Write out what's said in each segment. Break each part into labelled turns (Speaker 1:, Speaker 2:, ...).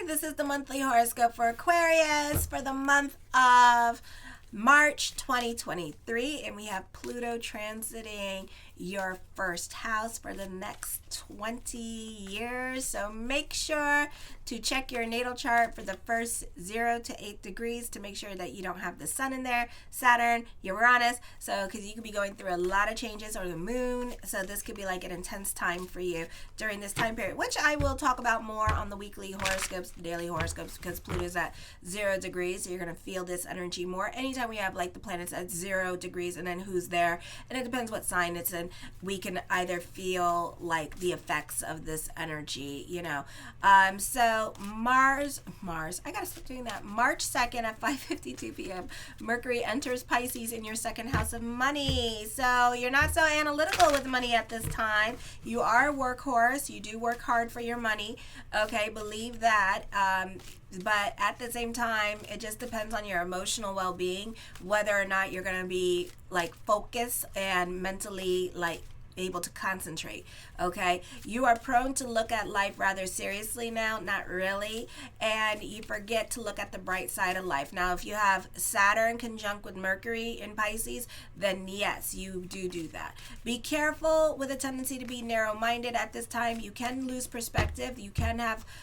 Speaker 1: This is the monthly horoscope for Aquarius for the month of March 2023, and we have Pluto transiting your first house for the next 20 years. So make sure to check your natal chart for the first 0 to 8 degrees to make sure that you don't have the sun in there, Saturn, Uranus. So because you could be going through a lot of changes, or the moon. So this could be like an intense time for you during this time period, which I will talk about more on the weekly horoscopes, the daily horoscopes, because Pluto's at 0 degrees. So you're going to feel this energy more anytime we have like the planets at 0 degrees and then who's there. And it depends what sign it's in. We can either feel like the effects of this energy, So Mars, I gotta stop doing that. March 2nd at 5:52 p.m. Mercury enters Pisces in your second house of money. So you're not so analytical with money at this time. You are a workhorse. You do work hard for your money. Okay, believe that. But at the same time, it just depends on your emotional well-being, whether or not you're going to be like focused and mentally like able to concentrate. Okay, you are prone to look at life rather seriously now, not really, and you forget to look at the bright side of life. Now if you have Saturn conjunct with Mercury in Pisces, then yes, you do that. Be careful with a tendency to be narrow-minded at this time. You can lose perspective.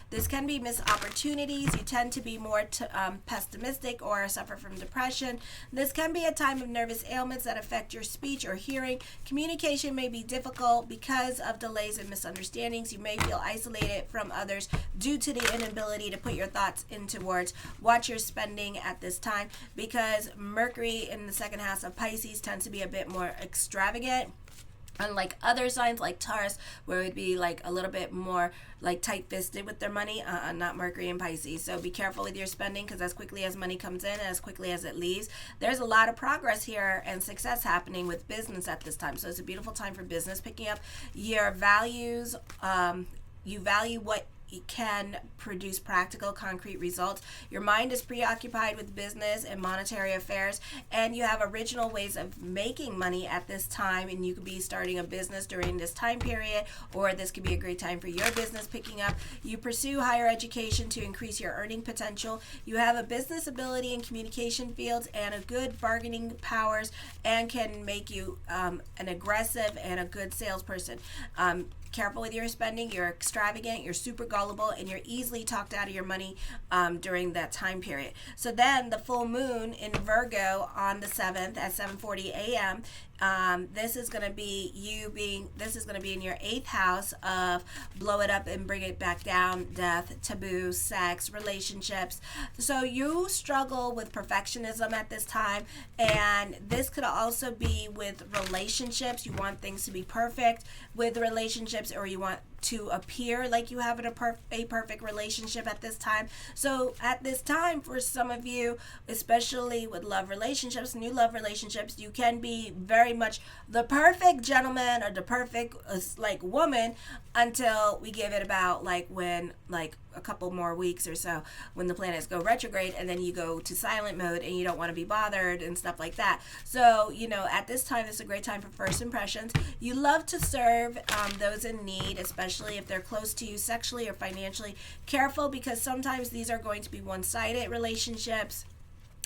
Speaker 1: This can be missed opportunities. You tend to be more pessimistic or suffer from depression. This can be a time of nervous ailments that affect your speech or hearing. Communication may be difficult because of delays and misunderstandings. You may feel isolated from others due to the inability to put your thoughts into words. Watch your spending at this time, because Mercury in the second house of Pisces tends to be a bit more extravagant. Unlike other signs like Taurus, where it would be like a little bit more like tight-fisted with their money, not Mercury and Pisces. So be careful with your spending, because as quickly as money comes in, as quickly as it leaves, there's a lot of progress here and success happening with business at this time. So it's a beautiful time for business, picking up your values. You value what can produce practical, concrete results. Your mind is preoccupied with business and monetary affairs, and you have original ways of making money at this time, and you could be starting a business during this time period, or this could be a great time for your business picking up. You pursue higher education to increase your earning potential. You have a business ability in communication fields and a good bargaining powers, and can make you an aggressive and a good salesperson. Careful with your spending. You're extravagant, you're super gullible, and you're easily talked out of your money during that time period. So then the full moon in Virgo on the 7th at 7:40 a.m. This is going to be in your 8th house of blow it up and bring it back down, death, taboo, sex, relationships. So you struggle with perfectionism at this time, and this could also be with relationships. You want things to be perfect with relationships, or you want to appear like you have a perfect relationship at this time. So at this time, for some of you, especially with love relationships, new love relationships, you can be very much the perfect gentleman or the perfect woman until we give it about when a couple more weeks or so, when the planets go retrograde, and then you go to silent mode and you don't want to be bothered and stuff like that. So at this time, it's a great time for first impressions. You love to serve those in need, especially if they're close to you sexually or financially. Careful, because sometimes these are going to be one-sided relationships,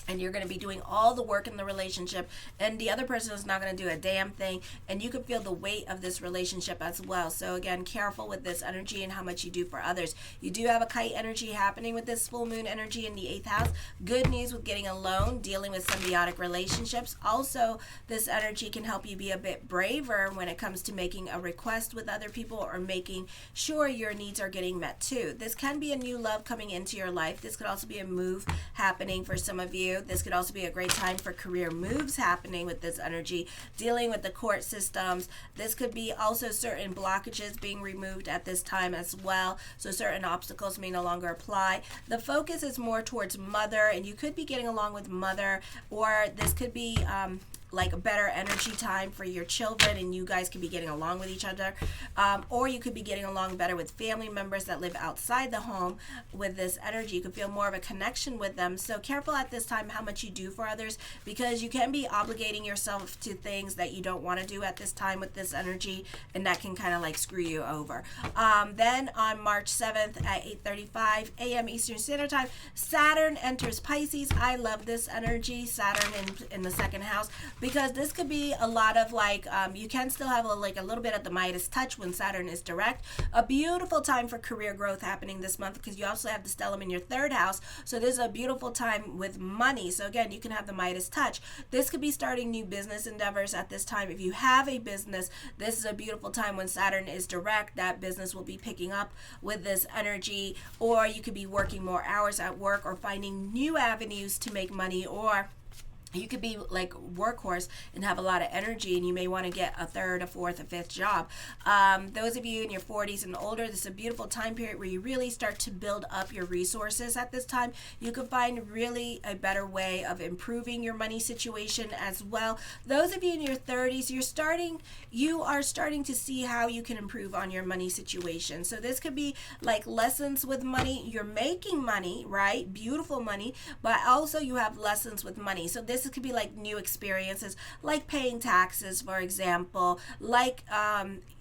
Speaker 1: and you're going to be doing all the work in the relationship, and the other person is not going to do a damn thing, and you can feel the weight of this relationship as well. So again, careful with this energy and how much you do for others. You do have a kite energy happening with this full moon energy in the 8th house. Good news with getting a loan, dealing with symbiotic relationships. Also, this energy can help you be a bit braver when it comes to making a request with other people, or making sure your needs are getting met too. This can be a new love coming into your life. This could also be a move happening for some of you. This could also be a great time for career moves happening with this energy, dealing with the court systems. This could be also certain blockages being removed at this time as well. So certain obstacles may no longer apply. The focus is more towards mother, and you could be getting along with mother, or this could be like a better energy time for your children, and you guys could be getting along with each other, or you could be getting along better with family members that live outside the home. With this energy, you could feel more of a connection with them. So careful at this time how much you do for others, because you can be obligating yourself to things that you don't want to do at this time with this energy, and that can kind of like screw you over. Then on March 7th at 8:35 a.m. Eastern Standard Time, Saturn enters Pisces. I love this energy, Saturn in the second house, because this could be a lot of like, you can still have a little bit of the Midas touch when Saturn is direct. A beautiful time for career growth happening this month, because you also have the stellium in your third house. So this is a beautiful time with money. So again, you can have the Midas touch. This could be starting new business endeavors at this time. If you have a business, this is a beautiful time when Saturn is direct. That business will be picking up with this energy, or you could be working more hours at work or finding new avenues to make money, or you could be like workhorse and have a lot of energy, and you may want to get a third, a fourth, a fifth job. Those of you in your 40s and older, this is a beautiful time period where you really start to build up your resources at this time. You can find really a better way of improving your money situation as well. Those of you in your 30s, you are starting to see how you can improve on your money situation. So this could be like lessons with money. You're making money, right? Beautiful money, but also you have lessons with money. So this could be like new experiences, like paying taxes, for example, like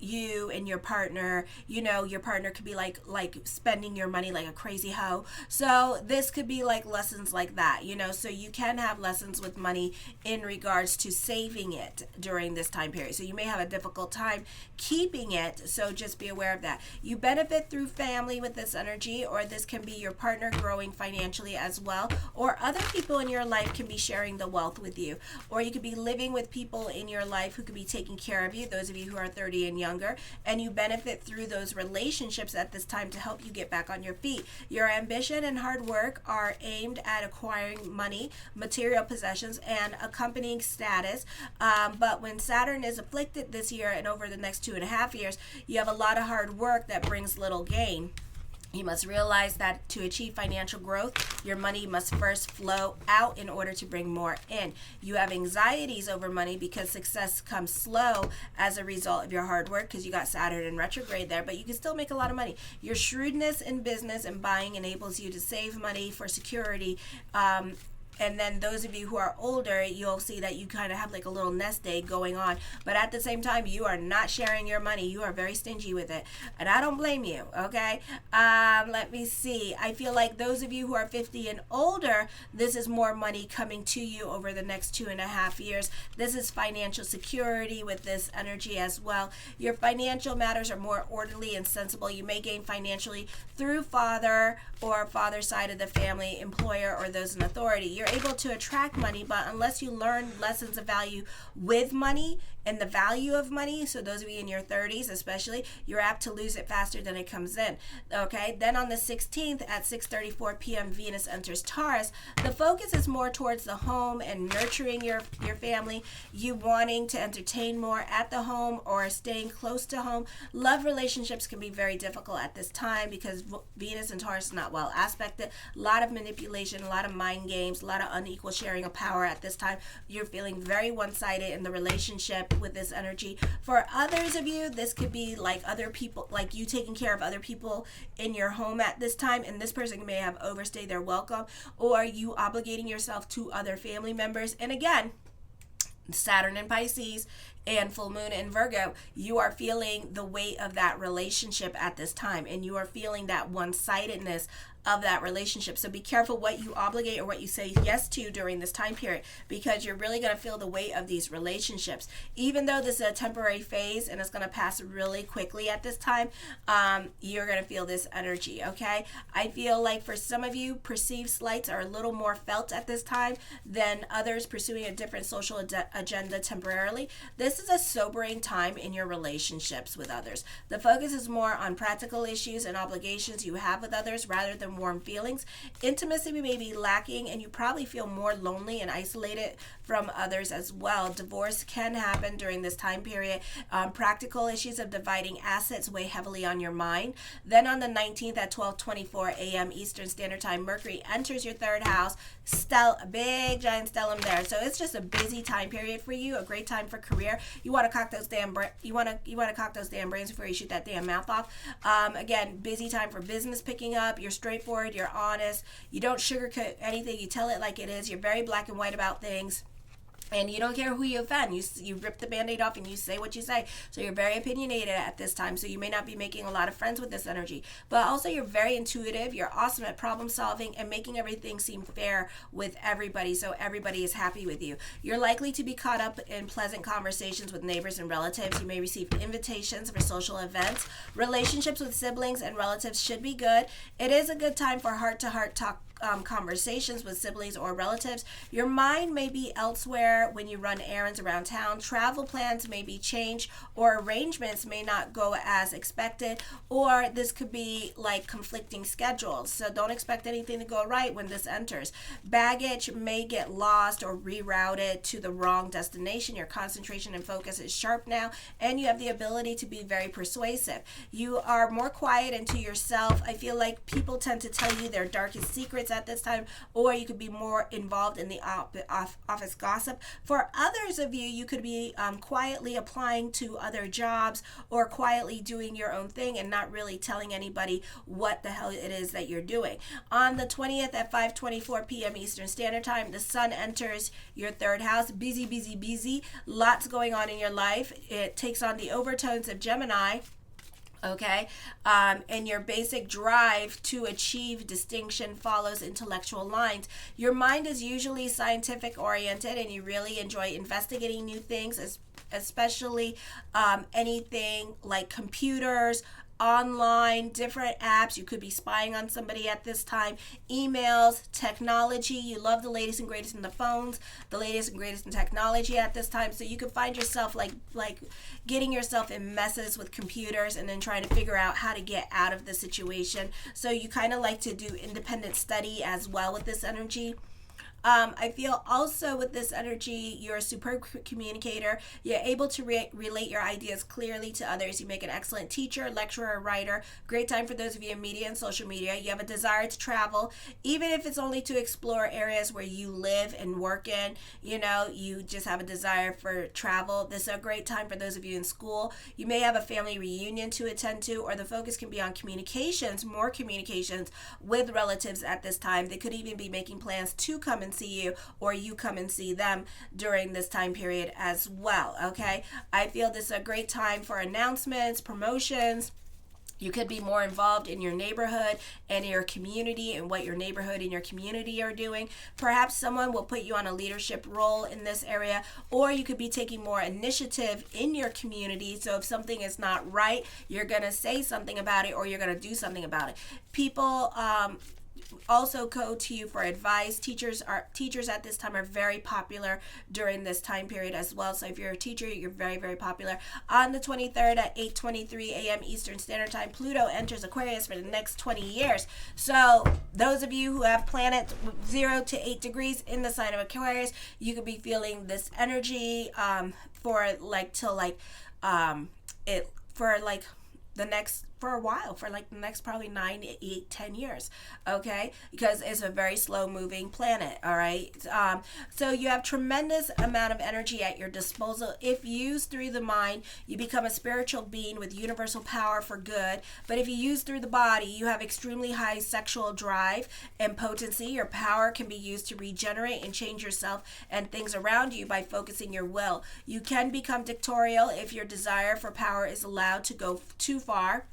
Speaker 1: you and your partner, your partner could be like spending your money like a crazy hoe. So this could be like lessons like that, so you can have lessons with money in regards to saving it during this time period. So you may have a difficult time keeping it, so just be aware of that. You benefit through family with this energy, or this can be your partner growing financially as well, or other people in your life can be sharing the wealth with you, or you could be living with people in your life who could be taking care of you, those of you who are 30 and younger, and you benefit through those relationships at this time to help you get back on your feet. Your ambition and hard work are aimed at acquiring money, material possessions, and accompanying status, but when Saturn is afflicted this year and over the next 2.5 years, you have a lot of hard work that brings little gain. You must realize that to achieve financial growth, your money must first flow out in order to bring more in. You have anxieties over money because success comes slow as a result of your hard work, because you got Saturn in retrograde there, but you can still make a lot of money. Your shrewdness in business and buying enables you to save money for security. And then those of you who are older, you'll see that you kind of have like a little nest egg going on. But at the same time, you are not sharing your money. You are very stingy with it. And I don't blame you, okay? Let me see. I feel like those of you who are 50 and older, this is more money coming to you over the next 2.5 years. This is financial security with this energy as well. Your financial matters are more orderly and sensible. You may gain financially through father or father's side of the family, employer, or those in authority. You're able to attract money, but unless you learn lessons of value with money and the value of money, so those of you in your 30s especially, you're apt to lose it faster than it comes in. Okay, then on the 16th at 6:34 p.m. Venus enters Taurus. The focus is more towards the home and nurturing your family, you wanting to entertain more at the home or staying close to home. Love relationships can be very difficult at this time because Venus and Taurus is not well aspected. A lot of manipulation, a lot of mind games, a lot of unequal sharing of power at this time. You're feeling very one-sided in the relationship with this energy. For others of you, this could be like other people, like you taking care of other people in your home at this time, and this person may have overstayed their welcome, or you obligating yourself to other family members. And again, Saturn in Pisces and full moon in Virgo, you are feeling the weight of that relationship at this time, and you are feeling that one-sidedness of that relationship. So be careful what you obligate or what you say yes to during this time period, because you're really going to feel the weight of these relationships. Even though this is a temporary phase and it's going to pass really quickly at this time, you're going to feel this energy, okay? I feel like for some of you, perceived slights are a little more felt at this time than others pursuing a different social agenda temporarily. This this is a sobering time in your relationships with others. The focus is more on practical issues and obligations you have with others rather than warm feelings. Intimacy may be lacking, and you probably feel more lonely and isolated from others as well. Divorce can happen during this time period. Practical issues of dividing assets weigh heavily on your mind. Then on the 19th at 12:24 a.m. Eastern Standard Time, Mercury enters your third house. A big giant stellium there. So it's just a busy time period for you. A great time for career. You want to cock those damn cock those damn brains before you shoot that damn mouth off. Again, busy time for business picking up. You're straightforward. You're honest. You don't sugarcoat anything. You tell it like it is. You're very black and white about things. And you don't care who you offend. You rip the Band-Aid off and you say what you say. So you're very opinionated at this time. So you may not be making a lot of friends with this energy. But also you're very intuitive. You're awesome at problem solving and making everything seem fair with everybody. So everybody is happy with you. You're likely to be caught up in pleasant conversations with neighbors and relatives. You may receive invitations for social events. Relationships with siblings and relatives should be good. It is a good time for heart-to-heart talk. Conversations with siblings or relatives. Your mind may be elsewhere when you run errands around town. Travel plans may be changed, or arrangements may not go as expected, or this could be like conflicting schedules. So don't expect anything to go right when this enters. Baggage may get lost or rerouted to the wrong destination. Your concentration and focus is sharp now, and you have the ability to be very persuasive. You are more quiet and to yourself. I feel like people tend to tell you their darkest secrets at this time, or you could be more involved in the office gossip. For others of you, you could be quietly applying to other jobs or quietly doing your own thing and not really telling anybody what the hell it is that you're doing. On the 20th at 5:24 p.m. Eastern Standard Time, the sun enters your third house. Busy, busy, busy. Lots going on in your life. It takes on the overtones of Gemini. Okay, and your basic drive to achieve distinction follows intellectual lines. Your mind is usually scientific oriented, and you really enjoy investigating new things, especially anything like computers, online, different apps. You could be spying on somebody at this time. Emails, technology. You love the latest and greatest in the phones, the latest and greatest in technology at this time. So you could find yourself like getting yourself in messes with computers and then trying to figure out how to get out of the situation. So you kind of like to do independent study as well with this energy. I feel also with this energy, you're a superb communicator. You're able to relate your ideas clearly to others. You make an excellent teacher, lecturer, writer. Great time for those of you in media and social media. You have a desire to travel, even if it's only to explore areas where you live and work in. You know, you just have a desire for travel. This is a great time for those of you in school. You may have a family reunion to attend to, or the focus can be on communications, more communications with relatives at this time. They could even be making plans to come and see you, or you come and see them during this time period as well. Okay, I feel this is a great time for announcements, promotions. You could be more involved in your neighborhood and your community and what your neighborhood and your community are doing. Perhaps someone will put you on a leadership role in this area, or you could be taking more initiative in your community. So if something is not right, you're going to say something about it, or you're going to do something about it. People also go to you for advice. Teachers at this time are very popular during this time period as well. So if you're a teacher, you're very, very popular. On the 23rd at 8:23 a.m. Eastern Standard Time, Pluto enters Aquarius for the next 20 years. So those of you who have planets 0 to 8 degrees in the sign of Aquarius, you could be feeling this energy for a while, for like the next probably 9, 8, 10 years, okay? Because it's a very slow moving planet, all right? So you have tremendous amount of energy at your disposal. If used through the mind, you become a spiritual being with universal power for good. But if you use through the body, you have extremely high sexual drive and potency. Your power can be used to regenerate and change yourself and things around you by focusing your will. You can become dictatorial if your desire for power is allowed to go too far.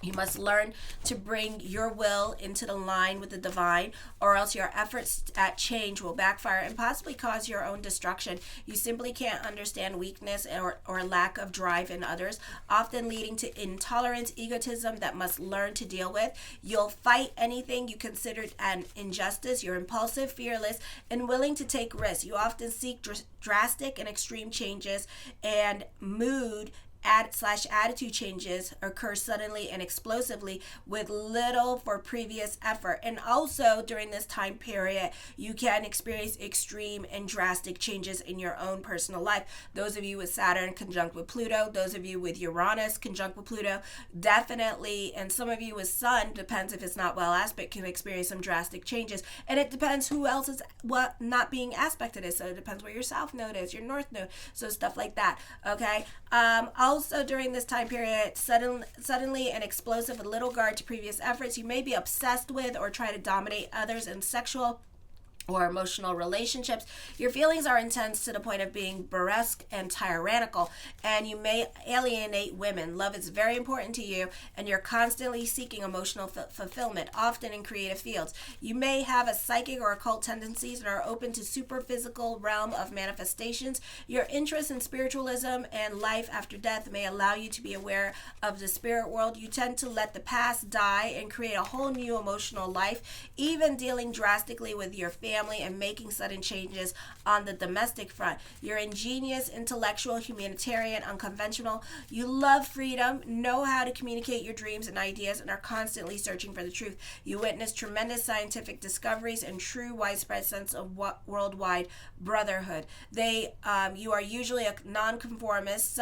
Speaker 1: You must learn to bring your will into the line with the divine, or else your efforts at change will backfire and possibly cause your own destruction. You simply can't understand weakness or lack of drive in others, often leading to intolerance, egotism that must learn to deal with. You'll fight anything you consider an injustice. You're impulsive, fearless, and willing to take risks. You often seek drastic and extreme changes, and mood attitude changes occur suddenly and explosively with little for previous effort. And also during this time period, you can experience extreme and drastic changes in your own personal life. Those of you with Saturn conjunct with Pluto, those of you with Uranus conjunct with Pluto, definitely, and some of you with Sun, depends if it's not well aspect, can experience some drastic changes. And it depends who else is what not being aspected is. So it depends where your South Node is, your North Node, so stuff like that. Okay. Also during this time period, suddenly and explosive with little regard to previous efforts, you may be obsessed with or try to dominate others in sexual or emotional relationships. Your feelings are intense to the point of being burlesque and tyrannical, and you may alienate women. Love is very important to you, and you're constantly seeking emotional fulfillment, often in creative fields. You may have a psychic or occult tendencies and are open to super physical realm of manifestations. Your interest in spiritualism and life after death may allow you to be aware of the spirit world. You tend to let the past die and create a whole new emotional life, even dealing drastically with your family and making sudden changes on the domestic front. You're ingenious, intellectual, humanitarian, unconventional. You love freedom, know how to communicate your dreams and ideas, and are constantly searching for the truth. You witness tremendous scientific discoveries and true widespread sense of worldwide brotherhood. You are usually a nonconformist.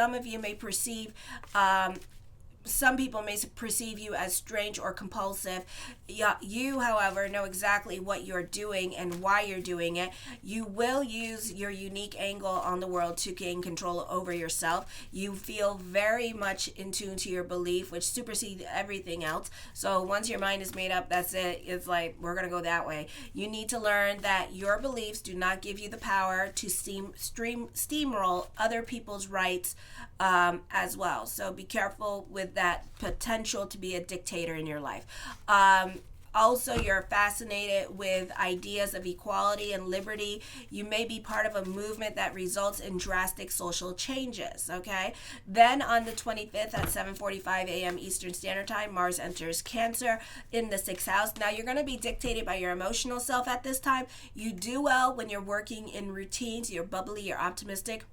Speaker 1: Some people may perceive you as strange or compulsive. You, however, know exactly what you're doing and why you're doing it. You will use your unique angle on the world to gain control over yourself. You feel very much in tune to your belief, which supersedes everything else. So once your mind is made up, that's it. It's like, we're going to go that way. You need to learn that your beliefs do not give you the power to steamroll other people's rights as well. So be careful with that potential to be a dictator in your life. Also, you're fascinated with ideas of equality and liberty. You may be part of a movement that results in drastic social changes, okay? Then on the 25th at 7:45 a.m. Eastern Standard Time, Mars enters Cancer in the 6th house. Now, you're going to be dictated by your emotional self at this time. You do well when you're working in routines. You're bubbly, you're optimistic.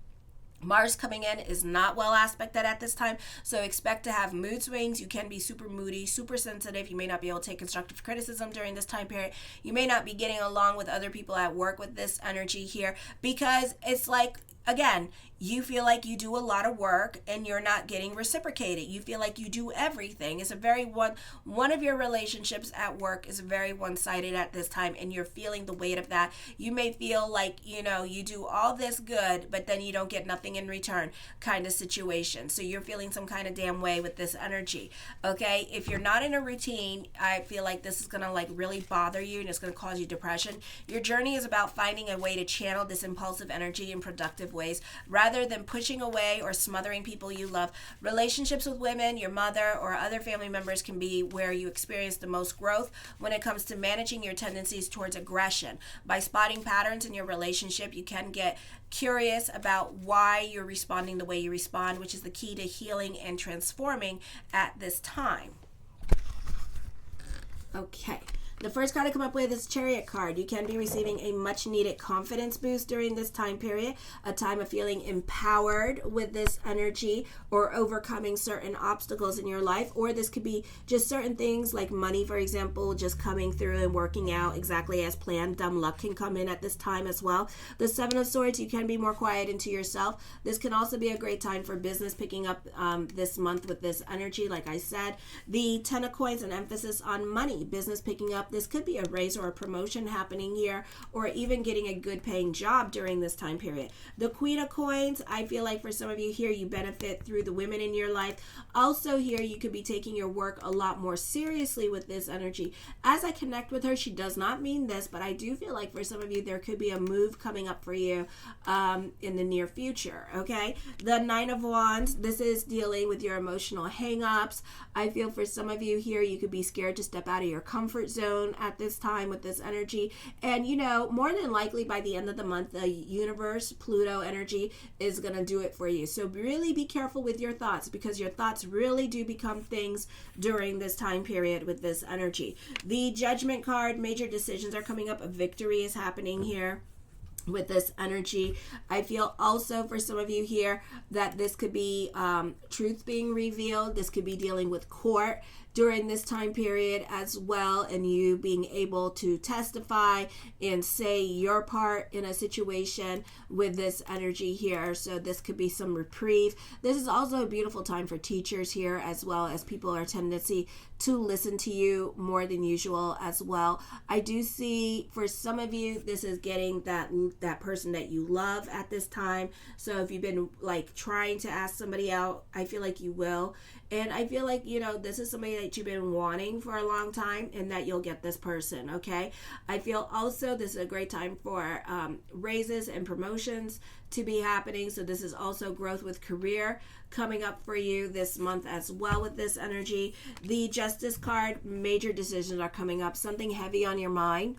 Speaker 1: Mars coming in is not well aspected at this time, so expect to have mood swings. You can be super moody, super sensitive. You may not be able to take constructive criticism during this time period. You may not be getting along with other people at work with this energy here, because it's like, again, you feel like you do a lot of work and you're not getting reciprocated. You feel like you do everything. It's a very one of your relationships at work is very one-sided at this time, and you're feeling the weight of that. You may feel like, you do all this good, but then you don't get nothing in return kind of situation. So you're feeling some kind of damn way with this energy. Okay? If you're not in a routine, I feel like this is going to really bother you, and it's going to cause you depression. Your journey is about finding a way to channel this impulsive energy in productive ways, rather than pushing away or smothering people you love. Relationships with women, your mother, or other family members can be where you experience the most growth when it comes to managing your tendencies towards aggression. By spotting patterns in your relationship, you can get curious about why you're responding the way you respond, which is the key to healing and transforming at this time. Okay. The first card I come up with is Chariot card. You can be receiving a much needed confidence boost during this time period, a time of feeling empowered with this energy or overcoming certain obstacles in your life. Or this could be just certain things like money, for example, just coming through and working out exactly as planned. Dumb luck can come in at this time as well. The Seven of Swords, you can be more quiet into yourself. This can also be a great time for business picking up this month with this energy, like I said. The Ten of Coins, an emphasis on money, business picking up up. This could be a raise or a promotion happening here, or even getting a good paying job during this time period. The Queen of Coins, I feel like for some of you here, you benefit through the women in your life. Also here, you could be taking your work a lot more seriously with this energy. As I connect with her, she does not mean this, but I do feel like for some of you, there could be a move coming up for you in the near future, okay? The Nine of Wands, this is dealing with your emotional hang-ups. I feel for some of you here, you could be scared to step out of your comfort zone at this time with this energy. And, you know, more than likely by the end of the month, the universe, Pluto energy is going to do it for you. So really be careful with your thoughts, because your thoughts really do become things during this time period with this energy. The Judgment card, major decisions are coming up. A victory is happening here with this energy. I feel also for some of you here that this could be truth being revealed. This could be dealing with court during this time period as well, and you being able to testify and say your part in a situation with this energy here. So this could be some reprieve. This is also a beautiful time for teachers here, as well as people are tendency to listen to you more than usual as well. I do see for some of you, this is getting that person that you love at this time. So if you've been like trying to ask somebody out, I feel like you will. And I feel like, you know, this is somebody that you've been wanting for a long time, and that you'll get this person, okay? I feel also this is a great time for raises and promotions to be happening. So this is also growth with career coming up for you this month as well with this energy. The Justice card, major decisions are coming up, something heavy on your mind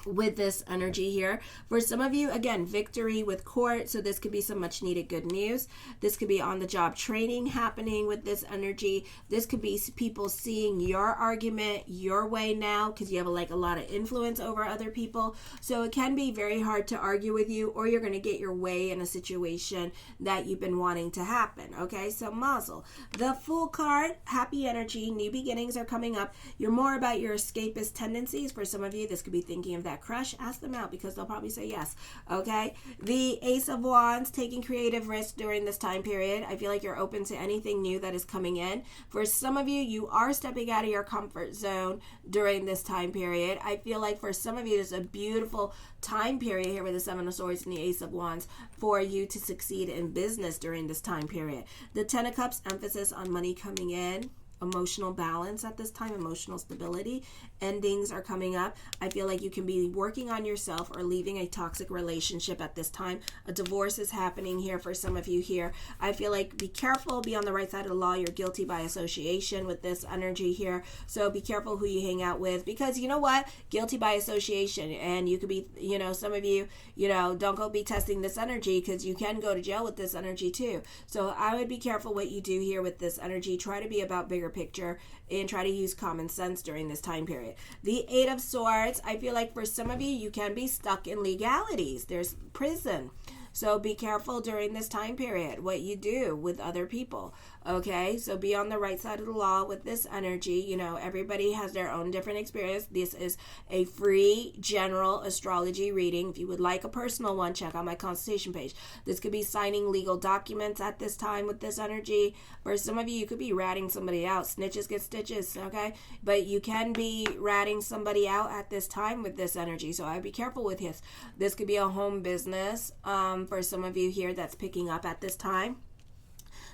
Speaker 1: with this energy here. For some of you, again, victory with court. So this could be some much needed good news. This could be on the job training happening with this energy. This could be people seeing your argument your way now, because you have like a lot of influence over other people. So it can be very hard to argue with you, or you're going to get your way in a situation that you've been wanting to happen. Okay, so mazel. The Fool card, happy energy, new beginnings are coming up. You're more about your escapist tendencies. For some of you, this could be thinking of that crush. Ask them out, because they'll probably say yes. Okay, the Ace of Wands, taking creative risks during this time period. I feel like you're open to anything new that is coming in. For some of you, you are stepping out of your comfort zone during this time period. I feel like for some of you, it's a beautiful time period here with the Seven of Swords and the Ace of Wands for you to succeed in business during this time period. The Ten of Cups, emphasis on money coming in, emotional balance at this time, emotional stability. Endings are coming up. I feel like you can be working on yourself or leaving a toxic relationship at this time. A divorce is happening here for some of you here. I feel like be careful, be on the right side of the law. You're guilty by association with this energy here. So be careful who you hang out with, because you know what? Guilty by association. And you could be, you know, some of you, you know, don't go be testing this energy, because you can go to jail with this energy too. So I would be careful what you do here with this energy. Try to be about bigger picture and try to use common sense during this time period. The Eight of Swords, I feel like for some of you, you can be stuck in legalities. There's prison. So be careful during this time period what you do with other people. Okay, so be on the right side of the law with this energy. You know, everybody has their own different experience. This is a free general astrology reading. If you would like a personal one, check out my consultation page. This could be signing legal documents at this time with this energy. For some of you, you could be ratting somebody out. Snitches get stitches, okay? But you can be ratting somebody out at this time with this energy. So I'd be careful with this. This could be a home business for some of you here that's picking up at this time.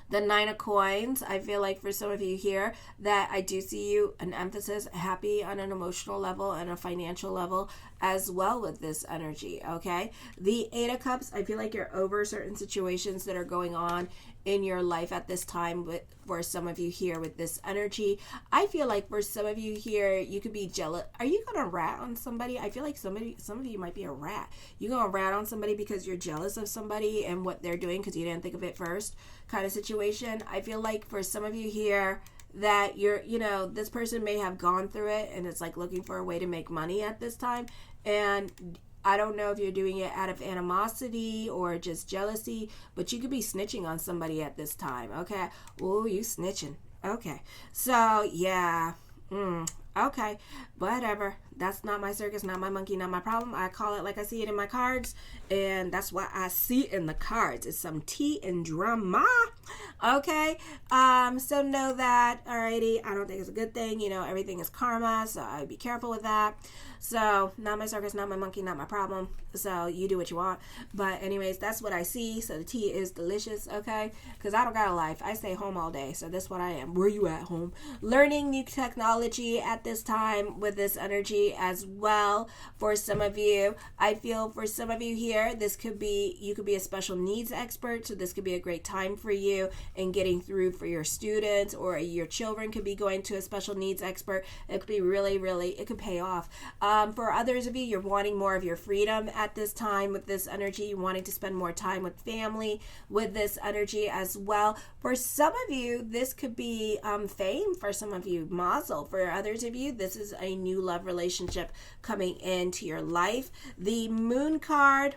Speaker 1: The Nine of Coins, I feel like for some of you here that I do see you an emphasis happy on an emotional level and a financial level as well with this energy, okay? The Eight of Cups, I feel like you're over certain situations that are going on in your life at this time for some of you here with this energy. I feel like for some of you here, you could be jealous. Are you going to rat on somebody? I feel like some of you might be a rat. You're going to rat on somebody because you're jealous of somebody and what they're doing because you didn't think of it first kind of situation. I feel like for some of you here, that you're, you know, this person may have gone through it and it's like looking for a way to make money at this time. And I don't know if you're doing it out of animosity or just jealousy, but you could be snitching on somebody at this time, okay? Oh, you snitching. Okay. So, yeah. Okay. Whatever. That's not my circus, not my monkey, not my problem. I call it like I see it in my cards, and that's what I see in the cards. It's some tea and drama. Okay, so know that. Alrighty, I don't think it's a good thing. You know, everything is karma, so I'd be careful with that. So, not my circus, not my monkey, not my problem. So, you do what you want. But anyways, that's what I see. So, the tea is delicious, okay? Because I don't got a life. I stay home all day. So, that's what I am. Where you at, home? Learning new technology at this time with this energy as well. For some of you, I feel for some of you here, this could be, you could be a special needs expert. So, this could be a great time for you in getting through for your students, or your children could be going to a special needs expert. It could be really, it could pay off. For others of you, you're wanting more of your freedom at this time with this energy. You're wanting to spend more time with family with this energy as well. For some of you, this could be fame. For some of you, mazel. For others of you, this is a new love relationship coming into your life. The moon card,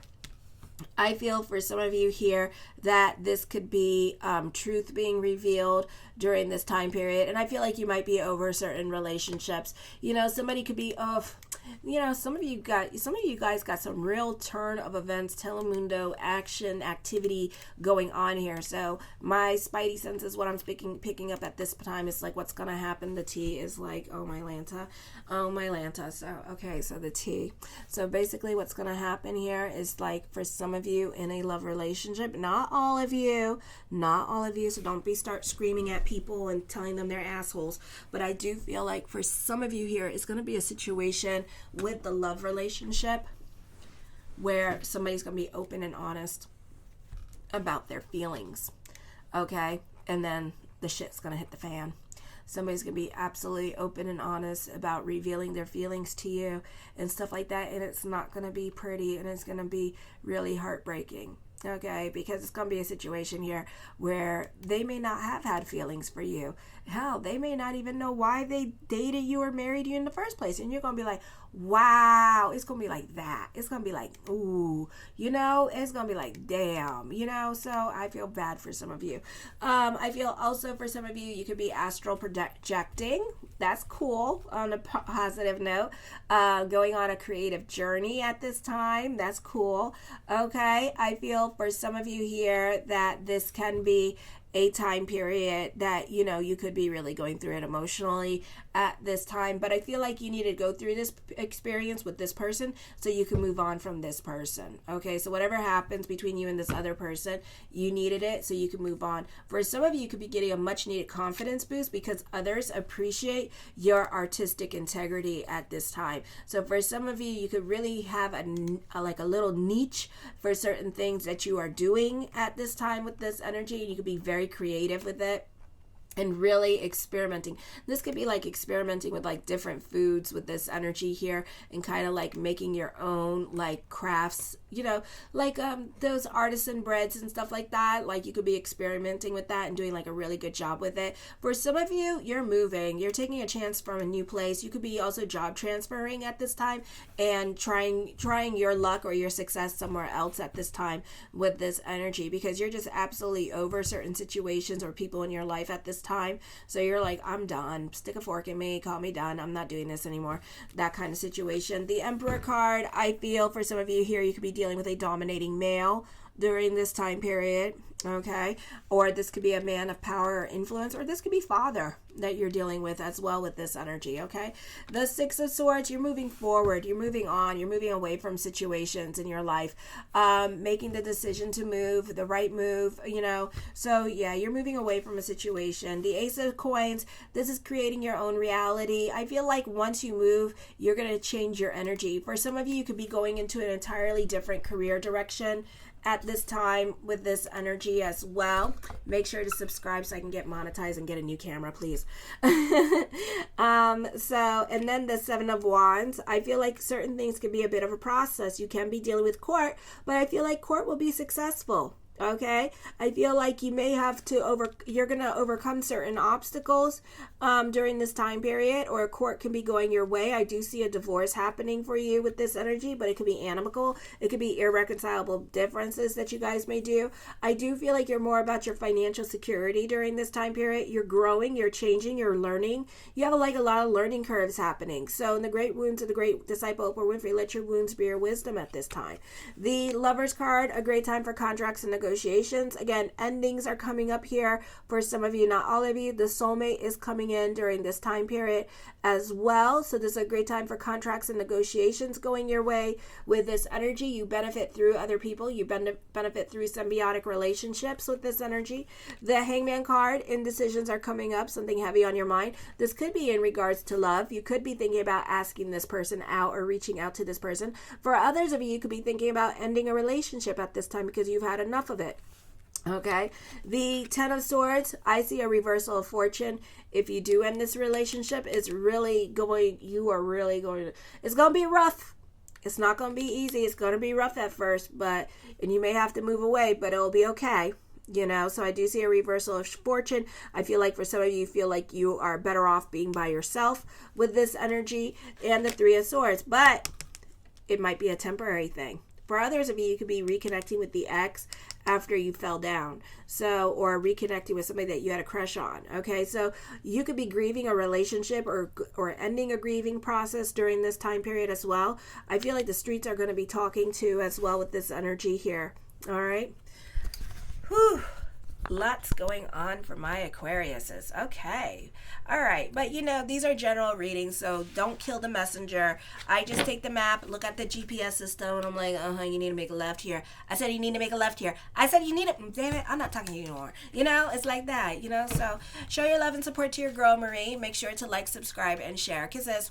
Speaker 1: I feel for some of you here that this could be truth being revealed during this time period. And I feel like you might be over certain relationships. You know, somebody could be some of you guys got some real turn of events, telemundo action activity going on here. So my spidey sense is what I'm picking up at this time. It's like what's gonna happen. The tea is like, oh my Lanta. So okay, so the tea. So basically what's gonna happen here is like for some of you in a love relationship, not all of you, so don't start screaming at people and telling them they're assholes. But I do feel like for some of you here, it's gonna be a situation with the love relationship where somebody's going to be open and honest about their feelings, okay? And then the shit's going to hit the fan. Somebody's going to be absolutely open and honest about revealing their feelings to you and stuff like that, and it's not going to be pretty, and it's going to be really heartbreaking. Okay, because it's going to be a situation here where they may not have had feelings for you. Hell, they may not even know why they dated you or married you in the first place. And you're going to be like, wow, it's going to be like that. It's going to be like, ooh, you know, it's going to be like, damn, you know. So I feel bad for some of you. I feel also for some of you, you could be astral projecting. That's cool on a positive note. Going on a creative journey at this time. That's cool. Okay, I feel for some of you here that this can be a time period that, you know, you could be really going through it emotionally at this time. But I feel like you need to go through this experience with this person so you can move on from this person. Okay, so whatever happens between you and this other person, you needed it so you can move on. For some of you, you could be getting a much needed confidence boost because others appreciate your artistic integrity at this time. So for some of you, you could really have a little niche for certain things that you are doing at this time with this energy, and you could be very creative with it and really experimenting. This could be like experimenting with like different foods with this energy here and kind of like making your own like crafts, you know, like those artisan breads and stuff like that. Like you could be experimenting with that and doing like a really good job with it. For some of you, you're moving, you're taking a chance from a new place. You could be also job transferring at this time and trying your luck or your success somewhere else at this time with this energy, because you're just absolutely over certain situations or people in your life at this time. So you're like, I'm done. Stick a fork in me. Call me done. I'm not doing this anymore. That kind of situation. The Emperor card, I feel for some of you here, you could be dealing with a dominating male during this time period. Okay, or this could be a man of power or influence, or this could be father that you're dealing with as well with this energy. Okay, the Six of Swords, you're moving forward, you're moving on, you're moving away from situations in your life, making the decision to move, the right move, you know. So yeah, you're moving away from a situation. The Ace of Coins, this is creating your own reality. I feel like once you move, you're going to change your energy. For some of you, you could be going into an entirely different career direction at this time with this energy as well. Make sure to subscribe so I can get monetized and get a new camera, please. And then the Seven of Wands, I feel like certain things could be a bit of a process. You can be dealing with court, but I feel like court will be successful. Okay, I feel like you may have to you're going to overcome certain obstacles during this time period, or a court can be going your way. I do see a divorce happening for you with this energy, but it could be amicable. It could be irreconcilable differences that you guys may do. I do feel like you're more about your financial security during this time period. You're growing, you're changing, you're learning. You have like a lot of learning curves happening. So in the great wounds of the great disciple Oprah Winfrey, let your wounds be your wisdom at this time. The Lover's card, a great time for contracts and negotiations. Again, endings are coming up here for some of you, not all of you. The soulmate is coming in during this time period as well. So this is a great time for contracts and negotiations going your way with this energy. You benefit through other people. You benefit through symbiotic relationships with this energy. The Hangman card, indecisions are coming up, something heavy on your mind. This could be in regards to love. You could be thinking about asking this person out or reaching out to this person. For others of you, you could be thinking about ending a relationship at this time because you've had enough of it. Okay, the Ten of Swords, I see a reversal of fortune. If you do end this relationship, it's going to be rough. It's not going to be easy. It's going to be rough at first, and you may have to move away, but it'll be okay. So I do see a reversal of fortune. I feel like for some of you feel like you are better off being by yourself with this energy, and the Three of Swords, but it might be a temporary thing. For others of you, you could be reconnecting with the ex after you fell down. Or reconnecting with somebody that you had a crush on. Okay, so you could be grieving a relationship or ending a grieving process during this time period as well. I feel like the streets are going to be talking to as well with this energy here. All right. Whew. Lots going on for my Aquariuses. Okay. All right. But these are general readings, so don't kill the messenger. I just take the map, look at the GPS system, and I'm like, you need to make a left here. I said you need to make a left here. I said you need it. Damn it, I'm not talking to you anymore. It's like that, so show your love and support to your girl, Marie. Make sure to like, subscribe, and share. Kisses.